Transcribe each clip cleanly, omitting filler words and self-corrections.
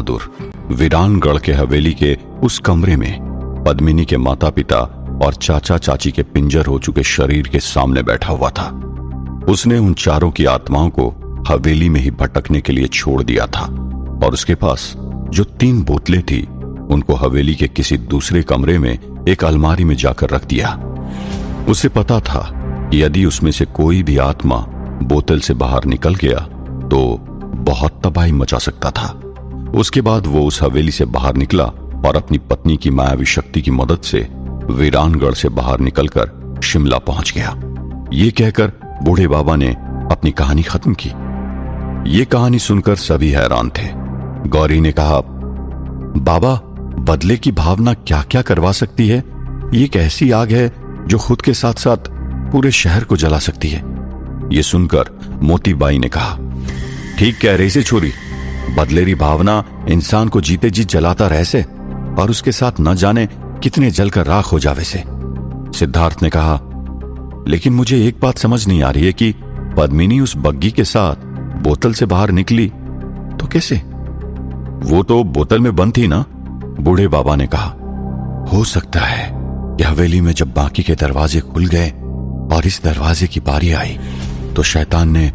बहादुर वीरानगढ़ के हवेली के उस कमरे में पद्मिनी के माता पिता और चाचा चाची के पिंजर हो चुके शरीर के सामने बैठा हुआ था। उसने उन चारों की आत्माओं को हवेली में ही भटकने के लिए छोड़ दिया था और उसके पास जो 3 बोतलें थी उनको हवेली के किसी दूसरे कमरे में एक अलमारी में जाकर रख दिया। उसे पता था कि यदि उसमें से कोई भी आत्मा बोतल से बाहर निकल गया तो बहुत तबाही मचा सकता था। उसके बाद वो उस हवेली से बाहर निकला और अपनी पत्नी की मायावी शक्ति की मदद से वीरानगढ़ से बाहर निकलकर शिमला पहुंच गया। ये कहकर बूढ़े बाबा ने अपनी कहानी खत्म की। ये कहानी सुनकर सभी हैरान थे। गौरी ने कहा, बाबा, बदले की भावना क्या क्या करवा सकती है? ये एक ऐसी आग है जो खुद के साथ साथ पूरे शहर को जला सकती है। ये सुनकर मोतीबाई ने कहा, ठीक कह रही से छोरी, बदलेरी भावना इंसान को जीते जी जलाता रह से और उसके साथ न जाने कितने जलकर राख हो जावे से। सिद्धार्थ ने कहा, लेकिन मुझे एक बात समझ नहीं आ रही है कि पद्मिनी उस बग्गी के साथ बोतल से बाहर निकली तो कैसे? वो तो बोतल में बंद थी ना? बूढ़े बाबा ने कहा, हो सकता है कि हवेली में जब बाकी के दरवाजे खुल गए और इस दरवाजे की बारी आई तो शैतान ने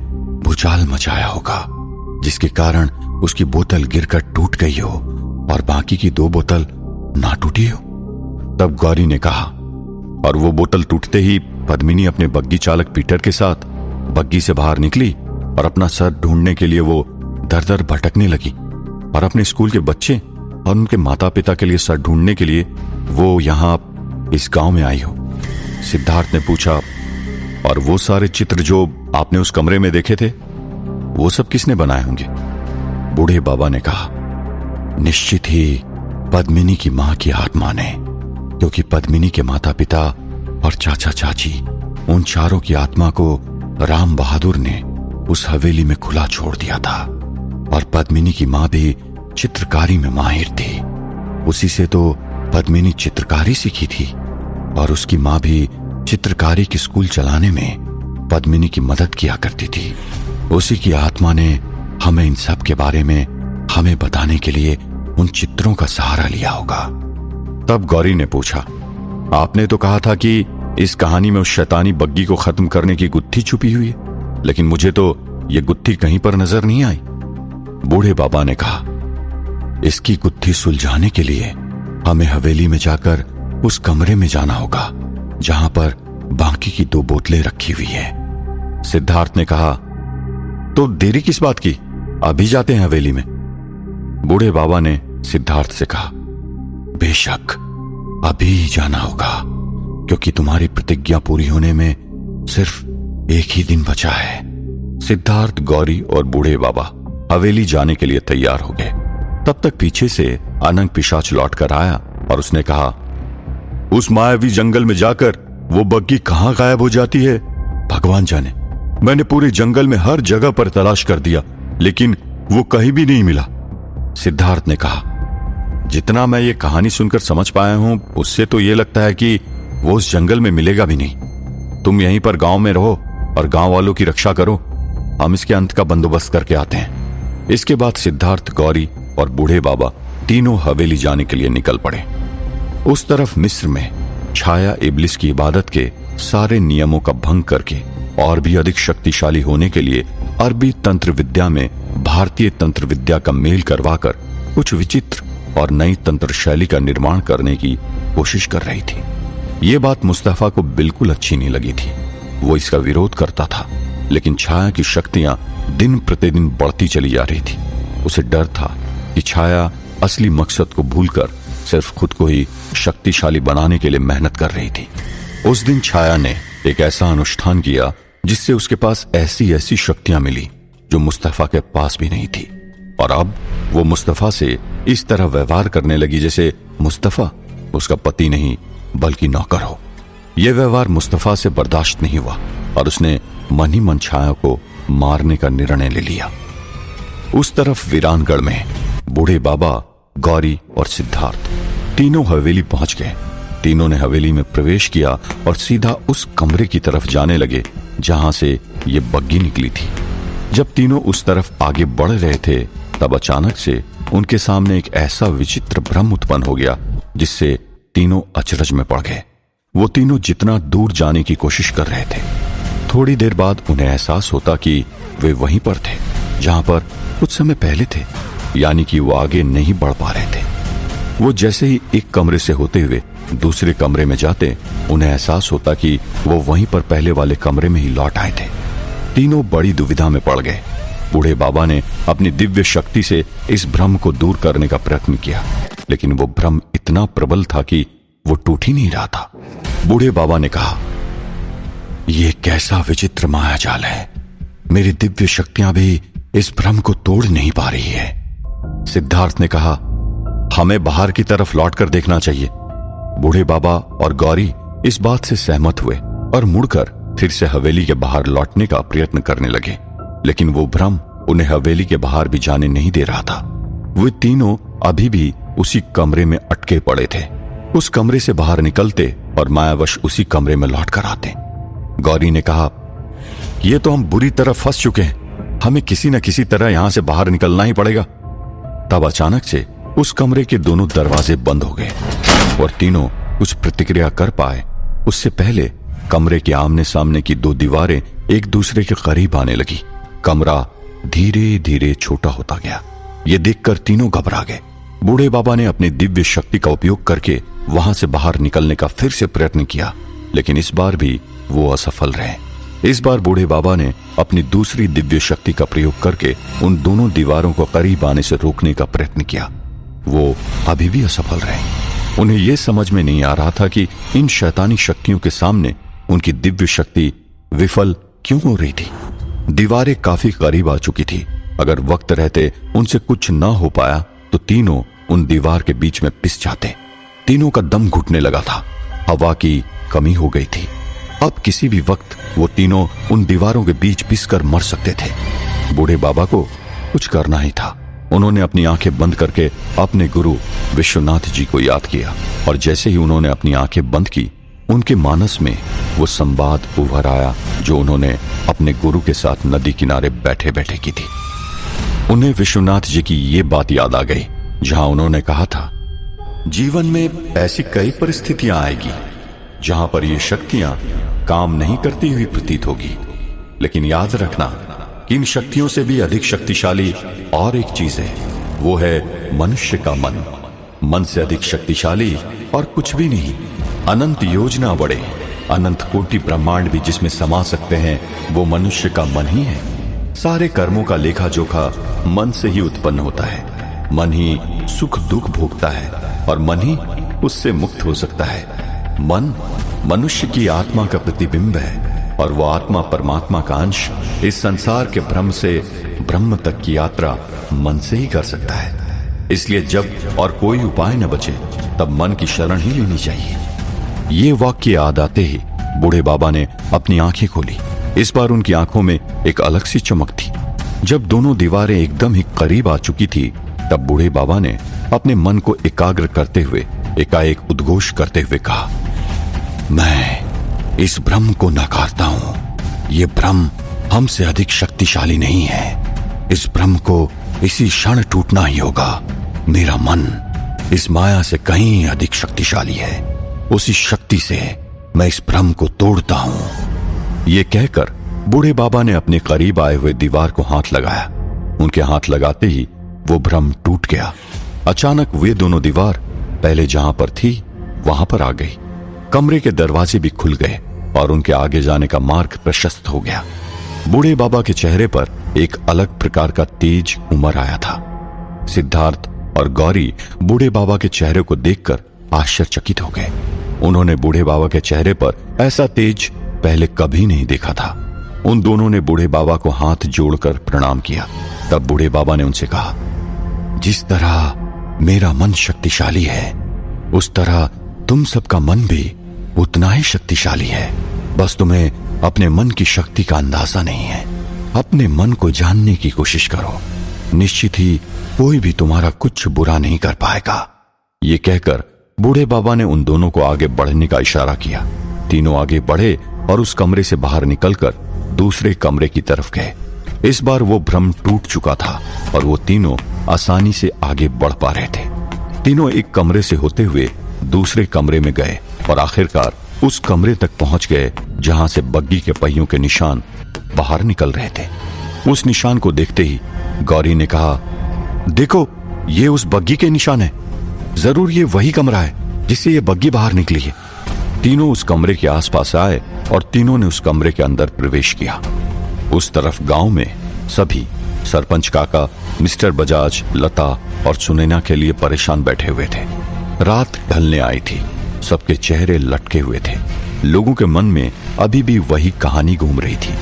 भूचाल मचाया होगा, जिसके कारण उसकी बोतल गिरकर टूट गई हो और बाकी की 2 बोतल ना टूटी हो। तब गौरी ने कहा, और वो बोतल टूटते ही पद्मिनी अपने बग्गी चालक पीटर के साथ बग्गी से बाहर निकली और अपना सर ढूंढने के लिए वो दर दर भटकने लगी और अपने स्कूल के बच्चे और उनके माता पिता के लिए सर ढूंढने के लिए वो यहां इस गांव में आई हो। सिद्धार्थ ने पूछा, और वो सारे चित्र जो आपने उस कमरे में देखे थे वो सब किसने बनाए होंगे? बूढ़े बाबा ने कहा, निश्चित ही पद्मिनी की मां की आत्मा ने, क्योंकि पद्मिनी के माता पिता और चाचा चाची उन चारों की आत्मा को राम बहादुर ने उस हवेली में खुला छोड़ दिया था। और पद्मिनी की मां भी चित्रकारी में माहिर थी। उसी से तो पद्मिनी चित्रकारी सीखी थी और उसकी मां भी चित्रकारी की स्कूल चलाने में पद्मिनी की मदद किया करती थी। उसी की आत्मा ने हमें इन सब के बारे में हमें बताने के लिए उन चित्रों का सहारा लिया होगा। तब गौरी ने पूछा, आपने तो कहा था कि इस कहानी में उस शैतानी बग्गी को खत्म करने की गुत्थी छुपी हुई है, लेकिन मुझे तो ये गुत्थी कहीं पर नजर नहीं आई। बूढ़े बाबा ने कहा, इसकी गुत्थी सुलझाने के लिए हमें हवेली में जाकर उस कमरे में जाना होगा जहां पर बाकी की 2 बोतलें रखी हुई है। सिद्धार्थ ने कहा, तो देरी किस बात की, अभी जाते हैं हवेली में। बूढ़े बाबा ने सिद्धार्थ से कहा, बेशक अभी ही जाना होगा, क्योंकि तुम्हारी प्रतिज्ञा पूरी होने में सिर्फ एक ही दिन बचा है। सिद्धार्थ, गौरी और बूढ़े बाबा हवेली जाने के लिए तैयार हो गए। तब तक पीछे से अनंग पिशाच लौट कर आया और उसने कहा, उस मायावी जंगल में जाकर वो बग्गी कहां गायब हो जाती है भगवान जाने। मैंने पूरे जंगल में हर जगह पर तलाश कर दिया, लेकिन वो कहीं भी नहीं मिला। सिद्धार्थ ने कहा, जितना मैं ये कहानी सुनकर समझ पाया हूं उससे तो ये लगता है कि वो उस जंगल में मिलेगा भी नहीं। तुम यहीं पर गांव में रहो और गांव वालों की रक्षा करो, हम इसके अंत का बंदोबस्त करके आते हैं। इसके बाद सिद्धार्थ, गौरी और बूढ़े बाबा तीनों हवेली जाने के लिए निकल पड़े। उस तरफ मिस्र में छाया इब्लिस की इबादत के सारे नियमों का भंग करके और भी अधिक शक्तिशाली होने के लिए अरबी तंत्र विद्या में भारतीय तंत्र विद्या का मेल करवाकर कुछ विचित्र और नई तंत्र शैली का निर्माण करने की कोशिश कर रही थी। ये बात मुस्तफा को बिल्कुल अच्छी नहीं लगी थी। वो इसका विरोध करता था, लेकिन छाया की शक्तियां दिन प्रतिदिन बढ़ती चली जा रही थी। उसे डर था कि छाया असली मकसद को भूलकर सिर्फ खुद को ही शक्तिशाली बनाने के लिए मेहनत कर रही थी। उस दिन छाया ने एक ऐसा अनुष्ठान किया जिससे उसके पास ऐसी ऐसी शक्तियां मिली जो मुस्तफा के पास भी नहीं थी। और अब वो मुस्तफा से इस तरह व्यवहार करने लगी जैसे मुस्तफा उसका पति नहीं बल्कि नौकर हो। यह व्यवहार मुस्तफा से बर्दाश्त नहीं हुआ और उसने मन ही मन छाया को मारने का निर्णय ले लिया। उस तरफ वीरानगढ़ में बूढ़े बाबा, गौरी और सिद्धार्थ तीनों हवेली पहुंच गए। तीनों ने हवेली में प्रवेश किया और सीधा उस कमरे की तरफ जाने लगे जहां से ये बग्गी निकली थी। जब तीनों उस तरफ आगे बढ़ रहे थे तब अचानक से उनके सामने एक ऐसा विचित्र भ्रम उत्पन्न हो गया जिससे तीनों अचरज में पड़ गए। वो तीनों जितना दूर जाने की कोशिश कर रहे थे, थोड़ी देर बाद उन्हें एहसास होता कि वे वहीं पर थे जहां पर कुछ समय पहले थे, यानी कि वो आगे नहीं बढ़ पा रहे थे। वो जैसे ही एक कमरे से होते हुए दूसरे कमरे में जाते, उन्हें एहसास होता कि वो वहीं पर पहले वाले कमरे में ही लौट आए थे। तीनों बड़ी दुविधा में पड़ गए। बूढ़े बाबा ने अपनी दिव्य शक्ति से इस भ्रम को दूर करने का प्रयत्न किया, लेकिन वो भ्रम इतना प्रबल था कि वो टूट ही नहीं रहा था। बूढ़े बाबा ने कहा, यह कैसा विचित्र मायाजाल है, मेरी दिव्य शक्तियां भी इस भ्रम को तोड़ नहीं पा रही है। सिद्धार्थ ने कहा, हमें बाहर की तरफ लौटकर देखना चाहिए। बूढ़े बाबा और गौरी इस बात से सहमत हुए और मुड़कर फिर से हवेली के बाहर लौटने का प्रयत्न करने लगे, लेकिन वो भ्रम उन्हें हवेली के बाहर भी जाने नहीं दे रहा था। वे तीनों अभी भी उसी कमरे में अटके पड़े थे। उस कमरे से बाहर निकलते और मायावश उसी कमरे में लौट कर आते। गौरी ने कहा, यह तो हम बुरी तरह फंस चुके हैं, हमें किसी न किसी तरह यहां से बाहर निकलना ही पड़ेगा। तब अचानक से उस कमरे के दोनों दरवाजे बंद हो गए और तीनों कुछ प्रतिक्रिया कर पाए उससे पहले कमरे के आमने सामने की दो दीवारें एक दूसरे के करीब आने लगी। कमरा धीरे धीरे छोटा होता गया। ये देखकर तीनों घबरा गए। बूढ़े बाबा ने अपनी दिव्य शक्ति का उपयोग करके वहां से बाहर निकलने का फिर से प्रयत्न किया, लेकिन इस बार भी वो असफल रहे। इस बार बूढ़े बाबा ने अपनी दूसरी दिव्य शक्ति का प्रयोग करके उन दोनों दीवारों को करीब आने से रोकने का प्रयत्न किया। वो अभी भी असफल रहे। उन्हें यह समझ में नहीं आ रहा था कि इन शैतानी शक्तियों के सामने उनकी दिव्य शक्ति विफल क्यों हो रही थी। दीवारें काफी करीब आ चुकी थी। अगर वक्त रहते उनसे कुछ ना हो पाया तो तीनों उन दीवार के बीच में पिस जाते। तीनों का दम घुटने लगा था। हवा की कमी हो गई थी। अब किसी भी वक्त वो तीनों उन दीवारों के बीच पिसकर मर सकते थे। बूढ़े बाबा को कुछ करना ही था। उन्होंने अपनी आंखें बंद करके अपने गुरु विश्वनाथ जी को याद किया और जैसे ही उन्होंने अपनी आंखें बंद की, उनके मानस में वो संवाद उभर आया जो उन्होंने अपने गुरु के साथ नदी किनारे बैठे बैठे की थी। उन्हें विश्वनाथ जी की ये बात याद आ गई जहां उन्होंने कहा था, जीवन में ऐसी कई परिस्थितियां आएगी जहां पर ये शक्तियां काम नहीं करती हुई प्रतीत होगी, लेकिन याद रखना कि इन शक्तियों से भी अधिक शक्तिशाली और एक चीज है, वो है मनुष्य का मन। मन से अधिक शक्तिशाली और कुछ भी नहीं। अनंत योजना बड़े, अनंत कोटि ब्रह्मांड भी जिसमें समा सकते हैं, वो मनुष्य का मन ही है। सारे कर्मों का लेखा जोखा मन से ही उत्पन्न होता है। मन ही सुख दुख भोगता है और मन ही उससे मुक्त हो सकता है। मन मनुष्य की आत्मा का प्रतिबिंब है और वो आत्मा परमात्मा का अंश इस संसार के भ्रम से ब्रह्म तक की यात्रा मन से ही कर सकता है। इसलिए जब और कोई उपाय न बचे तब मन की शरण ही लेनी चाहिए। ये वाक्य याद आते ही बूढ़े बाबा ने अपनी आंखें खोली। इस बार उनकी आंखों में एक अलग सी चमक थी। जब दोनों दीवारें एकदम ही करीब आ चुकी थी, तब बूढ़े बाबा ने अपने मन को एकाग्र करते हुए एकाएक उद्घोष करते हुए कहा, मैं इस भ्रम को नकारता हूं। ये भ्रम हमसे अधिक शक्तिशाली नहीं है। इस भ्रम को इसी क्षण टूटना ही होगा। मेरा मन इस माया से कहीं अधिक शक्तिशाली है। उसी शक्ति से मैं इस भ्रम को तोड़ता हूं। ये कहकर बूढ़े बाबा ने अपने करीब आए हुए दीवार को हाथ लगाया। उनके हाथ लगाते ही वो भ्रम टूट गया। अचानक वे दोनों दीवार पहले जहां पर थी वहां पर आ गई। कमरे के दरवाजे भी खुल गए और उनके आगे जाने का मार्ग प्रशस्त हो गया। बूढ़े बाबा के चेहरे पर एक अलग प्रकार का तेज उमर आया था। सिद्धार्थ और गौरी बूढ़े बाबा के चेहरे को देखकर आश्चर्यचकित हो गए। उन्होंने बूढ़े बाबा के चेहरे पर ऐसा तेज पहले कभी नहीं देखा था। उन दोनों ने बूढ़े बाबा को हाथ जोड़कर प्रणाम किया। तब बूढ़े बाबा ने उनसे कहा, जिस तरह मेरा मन शक्तिशाली है, उस तरह तुम सबका मन भी उतना ही शक्तिशाली है। बस तुम्हें अपने मन की शक्ति का अंदाजा नहीं है। अपने मन को जानने की कोशिश करो। निश्चित ही कोई भी तुम्हारा कुछ बुरा नहीं कर पाएगा। ये कहकर बूढ़े बाबा ने उन दोनों को आगे बढ़ने का इशारा किया। तीनों आगे बढ़े और उस कमरे से बाहर निकलकर दूसरे कमरे की तरफ गए। इस बार वो भ्रम टूट चुका था और वो तीनों आसानी से आगे बढ़ पा रहे थे। तीनों एक कमरे से होते हुए दूसरे कमरे में गए और आखिरकार उस कमरे तक पहुंच गए जहां से बग्गी के पहियों के निशान बाहर निकल रहे थे। उस निशान को देखते ही गौरी ने कहा, देखो, ये उस बग्गी के निशान है। जरूर ये वही कमरा है जिससे ये बग्गी बाहर निकली है। तीनों उस कमरे के आसपास आए और तीनों ने उस कमरे के अंदर प्रवेश किया। उस तरफ गांव में सभी, सरपंच काका, मिस्टर बजाज, लता और सुनैना के लिए परेशान बैठे हुए थे। रात ढलने आई थी, सबके चेहरे लटके हुए थे। लोगों के मन में अभी भी वही कहानी घूम रही थी।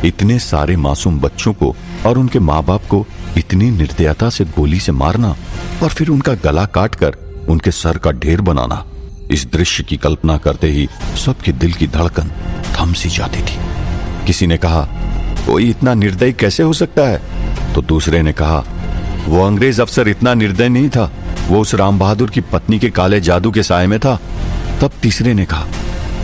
इतने सारे मासूम बच्चों को और उनके माँ बाप को इतनी निर्दयता से गोली से मारना और फिर उनका गला काटकर उनके सर का ढेर बनाना। इस दृश्य की कल्पना करते ही सबके दिल की धड़कन थम सी जाती थी। किसी ने कहा, कोई इतना निर्दयी कैसे हो सकता है? तो दूसरे ने कहा, वो अंग्रेज अफसर इतना निर्दयी नहीं था, वो उस राम बहादुर की पत्नी के काले जादू के साए में था। तब तीसरे ने कहा,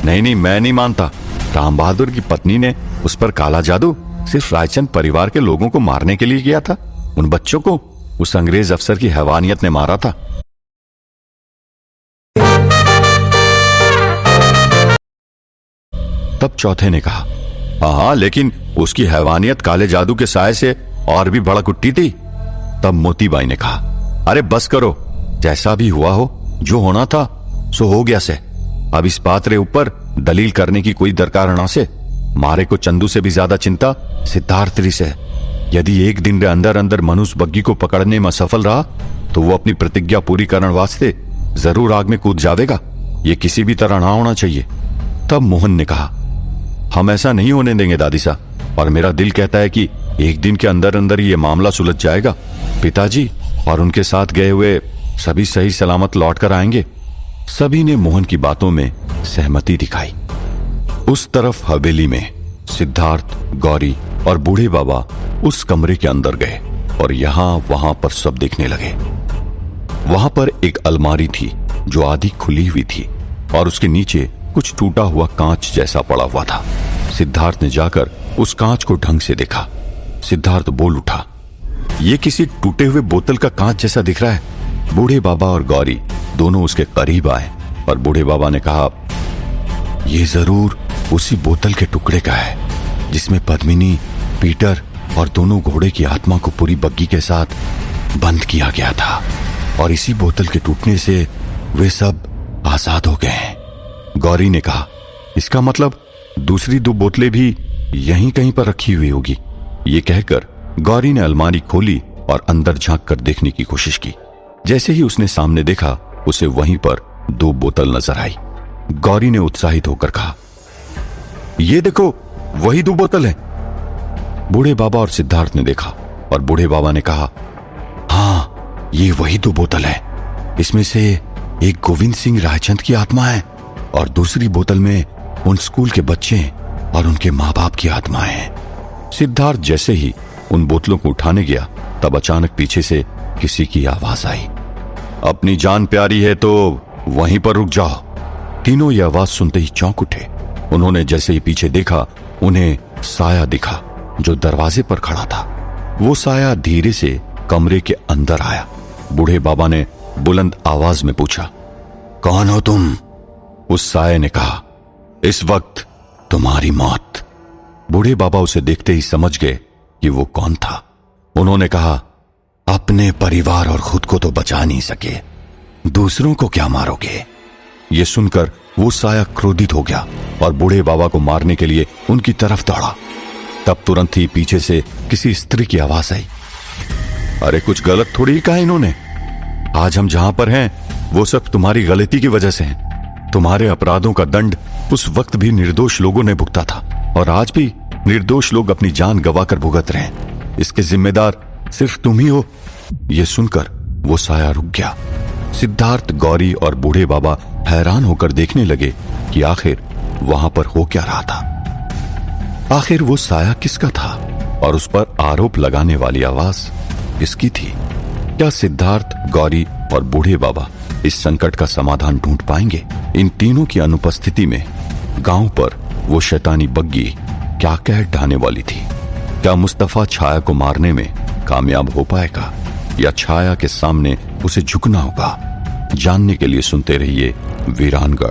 नहीं, मैं नहीं मानता। राम बहादुर की पत्नी ने उस पर काला जादू सिर्फ रायचंद परिवार के लोगों को मारने के लिए किया था। उन बच्चों को उस अंग्रेज अफसर की हैवानियत ने मारा था। तब चौथे ने कहा, हाँ, लेकिन उसकी हैवानियत काले जादू के साए से और भी भड़क उठती थी। तब मोतीबाई ने कहा, अरे बस करो, जैसा भी हुआ हो, जो होना था सो हो गया से। अब इस बात रे ऊपर दलील करने की कोई दरकार ना से। मारे को चंदू से भी ज्यादा चिंता सिद्धार्थ री से। यदि एक दिन रे अंदर अंदर मनुष्य बग्गी को पकड़ने में सफल रहा तो वो अपनी प्रतिज्ञा पूरी करने वास्ते जरूर आग में कूद जावेगा। ये किसी भी तरह ना होना चाहिए। तब मोहन ने कहा, हम ऐसा नहीं होने देंगे दादी साहब, और मेरा दिल कहता है कि एक दिन के अंदर अंदर ये मामला सुलझ जाएगा। पिताजी और उनके साथ गए हुए सभी सही सलामत लौट कर आएंगे। सभी ने मोहन की बातों में सहमति दिखाई। उस तरफ हवेली में सिद्धार्थ, गौरी और बूढ़े बाबा उस कमरे के अंदर गए और यहां वहां पर सब देखने लगे। वहां पर एक अलमारी थी जो आधी खुली हुई थी और उसके नीचे कुछ टूटा हुआ कांच जैसा पड़ा हुआ था। सिद्धार्थ ने जाकर उस कांच को ढंग से देखा। सिद्धार्थ बोल उठा, ये किसी टूटे हुए बोतल का कांच जैसा दिख रहा है। बूढ़े बाबा और गौरी दोनों उसके करीब आए और बूढ़े बाबा ने कहा, ये जरूर उसी बोतल के टुकड़े का है जिसमें पद्मिनी, पीटर और दोनों घोड़े की आत्मा को पूरी बग्गी के साथ बंद किया गया था, और इसी बोतल के टूटने से वे सब आजाद हो गए हैं। गौरी ने कहा, इसका मतलब दूसरी दो बोतलें भी यहीं कहीं पर रखी हुई होगी। ये कहकर गौरी ने अलमारी खोली और अंदर झांक कर देखने की कोशिश की। जैसे ही उसने सामने देखा, उसे वहीं पर दो बोतल नजर आई। गौरी ने उत्साहित होकर कहा, ये देखो, वही दो बोतल है। बूढ़े बाबा और सिद्धार्थ ने देखा और बूढ़े बाबा ने कहा, हाँ, ये वही दो बोतल है। इसमें से एक गोविंद सिंह रायचंद की आत्मा है और दूसरी बोतल में उन स्कूल के बच्चे और उनके माँ बाप की आत्माएं हैं। सिद्धार्थ जैसे ही उन बोतलों को उठाने गया, तब अचानक पीछे से किसी की आवाज आई, अपनी जान प्यारी है तो वहीं पर रुक जाओ। तीनों ये आवाज सुनते ही चौंक उठे। उन्होंने जैसे ही पीछे देखा, उन्हें साया दिखा जो दरवाजे पर खड़ा था। वो साया धीरे से कमरे के अंदर आया। बूढ़े बाबा ने बुलंद आवाज में पूछा, कौन हो तुम? उस साये ने कहा, इस वक्त तुम्हारी मौत। बूढ़े बाबा उसे देखते ही समझ गए कि वो कौन था। उन्होंने कहा, अपने परिवार और खुद को तो बचा नहीं सके, दूसरों को क्या मारोगे? ये सुनकर वो साया क्रोधित हो गया और बूढ़े बाबा को मारने के लिए उनकी तरफ दौड़ा। तब तुरंत ही पीछे से किसी स्त्री की आवाज आई, अरे कुछ गलत थोड़ी कहा इन्होंने। आज हम जहां पर हैं वो सब तुम्हारी गलती की वजह से है। तुम्हारे अपराधों का दंड उस वक्त भी निर्दोष लोगों ने भुगता था और आज भी निर्दोष लोग अपनी जान गंवाकर भुगत रहे हैं। इसके जिम्मेदार सिर्फ तुम ही हो। यह सुनकर वो साया रुक गया। सिद्धार्थ, गौरी और बूढ़े बाबा हैरान होकर देखने लगे कि आखिर वहां पर हो क्या रहा था। आखिर वो साया किसका था और उस पर आरोप लगाने वाली आवाज किसकी थी? क्या सिद्धार्थ, गौरी और बूढ़े बाबा इस संकट का समाधान ढूंढ पाएंगे? इन तीनों की अनुपस्थिति में गांव पर वो शैतानी बग्गी क्या कहर ढाने वाली थी? क्या मुस्तफा छाया को मारने में कामयाब हो पाएगा? या छाया के सामने उसे झुकना होगा। जानने के लिए सुनते रहिए वीरानगढ़।